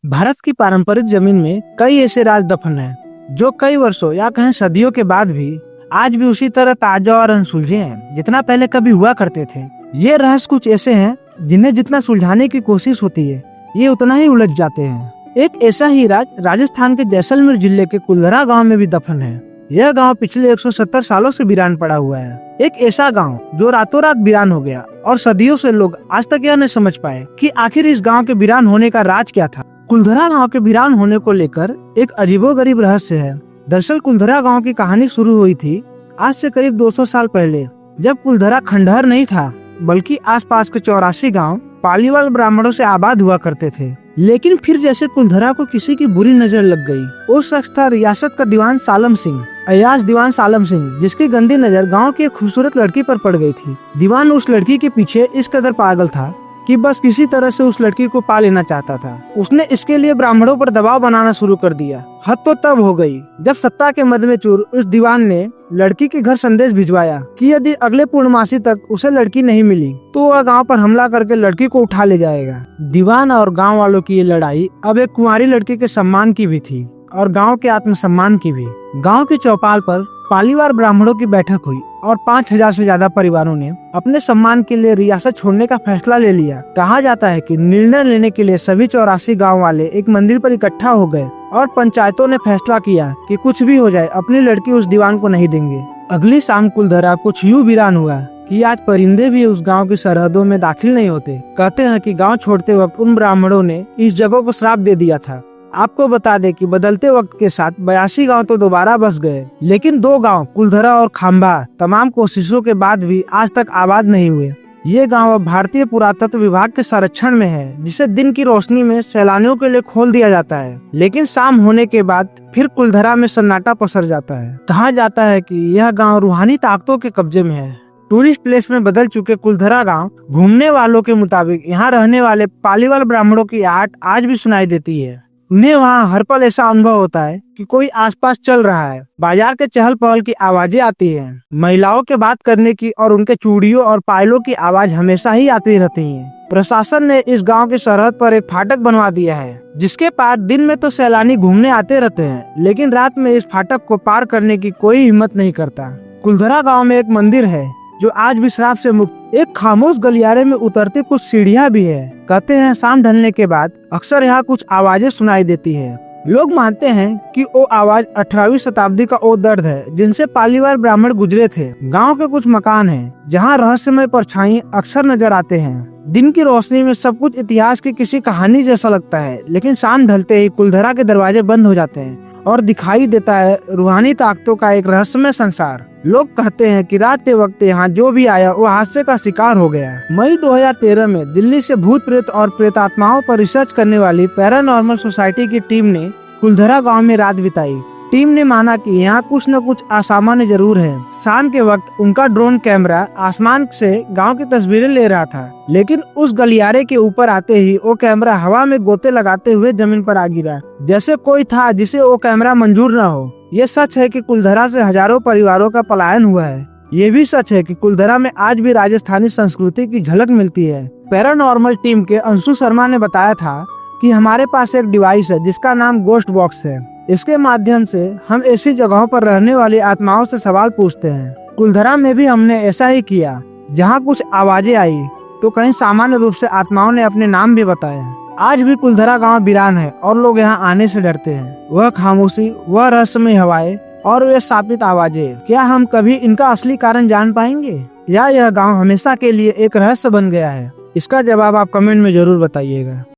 भारत की पारंपरिक जमीन में कई ऐसे राज दफन हैं जो कई वर्षों या कहें सदियों के बाद भी आज भी उसी तरह ताजा और अनसुलझे हैं जितना पहले कभी हुआ करते थे। ये रहस्य कुछ ऐसे हैं जिन्हें जितना सुलझाने की कोशिश होती है ये उतना ही उलझ जाते हैं। एक ऐसा ही राज राजस्थान के जैसलमेर जिले के कुलधरा गांव में भी दफन है। यह गांव पिछले 170 सालों से वीरान पड़ा हुआ है। एक ऐसा गांव जो रातों रात वीरान हो गया और सदियों से लोग आज तक यह नहीं समझ पाए कि आखिर इस गांव के वीरान होने का राज क्या था। कुलधरा गांव के वीरान होने को लेकर एक अजीबोगरीब रहस्य है। दरअसल कुलधरा गांव की कहानी शुरू हुई थी आज से करीब 200 साल पहले, जब कुलधरा खंडहर नहीं था बल्कि आसपास के 84 गांव पालीवाल ब्राह्मणों से आबाद हुआ करते थे। लेकिन फिर जैसे कुलधरा को किसी की बुरी नजर लग गई। वो शख्स था रियासत का दीवान सालम सिंह, अयाज दीवान सालम सिंह, जिसकी गंदी नजर गांव की एक खूबसूरत लड़की पर पड़ गई थी। दीवान उस लड़की के पीछे इस कदर पागल था कि बस किसी तरह से उस लड़की को पा लेना चाहता था। उसने इसके लिए ब्राह्मणों पर दबाव बनाना शुरू कर दिया। हद तो तब हो गई जब सत्ता के मद में चूर उस दीवान ने लड़की के घर संदेश भिजवाया कि यदि अगले पूर्णमासी तक उसे लड़की नहीं मिली तो वह गांव पर हमला करके लड़की को उठा ले जाएगा। दीवान और गांव वालों की ये लड़ाई अब एक कुंवारी लड़की के सम्मान की भी थी और गांव के आत्मसम्मान की भी। गांव के चौपाल पर पालीवाल ब्राह्मणों की बैठक हुई और 5000 से ज्यादा परिवारों ने अपने सम्मान के लिए रियासत छोड़ने का फैसला ले लिया। कहा जाता है कि निर्णय लेने के लिए सभी 84 गांव वाले एक मंदिर पर इकट्ठा हो गए और पंचायतों ने फैसला किया कि कुछ भी हो जाए अपनी लड़की उस दीवान को नहीं देंगे। अगली शाम कुलधरा कुछ यूं वीरान हुआ कि आज परिंदे भी उस गांव की सरहदों में दाखिल नहीं होते। कहते हैं कि गांव छोड़ते वक्त उन ब्राह्मणों ने इस जगह को श्राप दे दिया था। आपको बता दें कि बदलते वक्त के साथ 82 गांव तो दोबारा बस गए, लेकिन 2 गांव कुलधरा और खाम्बा तमाम कोशिशों के बाद भी आज तक आबाद नहीं हुए। ये गांव अब भारतीय पुरातत्व विभाग के संरक्षण में है, जिसे दिन की रोशनी में सैलानियों के लिए खोल दिया जाता है, लेकिन शाम होने के बाद फिर कुलधरा में सन्नाटा पसर जाता है। कहा जाता है कि यह गाँव रूहानी ताकतों के कब्जे में है। टूरिस्ट प्लेस में बदल चुके कुलधरा गांव घूमने वालों के मुताबिक यहाँ रहने वाले पालीवाल ब्राह्मणों की आहट आज भी सुनाई देती है। उन्हें वहाँ हर पल ऐसा अनुभव होता है कि कोई आसपास चल रहा है। बाजार के चहल पहल की आवाजें आती हैं। महिलाओं के बात करने की और उनके चूड़ियों और पायलों की आवाज हमेशा ही आती रहती है। प्रशासन ने इस गांव की सरहद पर एक फाटक बनवा दिया है, जिसके पार दिन में तो सैलानी घूमने आते रहते हैं, लेकिन रात में इस फाटक को पार करने की कोई हिम्मत नहीं करता। कुलधरा गाँव में एक मंदिर है जो आज भी श्राप से मुक्त। एक खामोश गलियारे में उतरती कुछ सीढ़ियां भी है। कहते हैं शाम ढलने के बाद अक्सर यहाँ कुछ आवाजें सुनाई देती है। लोग मानते हैं कि वो आवाज 18वीं शताब्दी का वो दर्द है जिनसे पालीवाल ब्राह्मण गुजरे थे। गांव के कुछ मकान हैं जहाँ रहस्यमय परछाई अक्सर नजर आते हैं। दिन की रोशनी में सब कुछ इतिहास की किसी कहानी जैसा लगता है, लेकिन शाम ढलते ही कुलधरा के दरवाजे बंद हो जाते हैं और दिखाई देता है रूहानी ताकतों का एक रहस्यमय संसार। लोग कहते हैं कि रात के वक्त यहाँ जो भी आया वो हादसे का शिकार हो गया। मई 2013 में दिल्ली से भूत प्रेत और प्रेतात्माओं पर रिसर्च करने वाली पैरानॉर्मल सोसाइटी की टीम ने कुलधरा गांव में रात बिताई। टीम ने माना कि यहाँ कुछ न कुछ असामान्य जरूर है। शाम के वक्त उनका ड्रोन कैमरा आसमान से गांव की तस्वीरें ले रहा था, लेकिन उस गलियारे के ऊपर आते ही वो कैमरा हवा में गोते लगाते हुए जमीन पर आ गिरा, जैसे कोई था जिसे वो कैमरा मंजूर न हो। ये सच है कि कुलधरा से हजारों परिवारों का पलायन हुआ है। ये भी सच है कि कुलधरा में आज भी राजस्थानी संस्कृति की झलक मिलती है। पैरानॉर्मल टीम के अंशु शर्मा ने बताया था कि हमारे पास एक डिवाइस है जिसका नाम गोस्ट बॉक्स है। इसके माध्यम से हम ऐसी जगहों पर रहने वाली आत्माओं से सवाल पूछते हैं। कुलधरा में भी हमने ऐसा ही किया। जहाँ कुछ आवाजें आई तो कहीं सामान्य रूप से आत्माओं ने अपने नाम भी बताए। आज भी कुलधरा गांव वीरान है और लोग यहाँ आने से डरते हैं। वह खामोशी, वह रहस्यमय हवाएं और वे शापित आवाजें, क्या हम कभी इनका असली कारण जान पाएंगे या यह गांव हमेशा के लिए एक रहस्य बन गया है? इसका जवाब आप कमेंट में जरूर बताइएगा।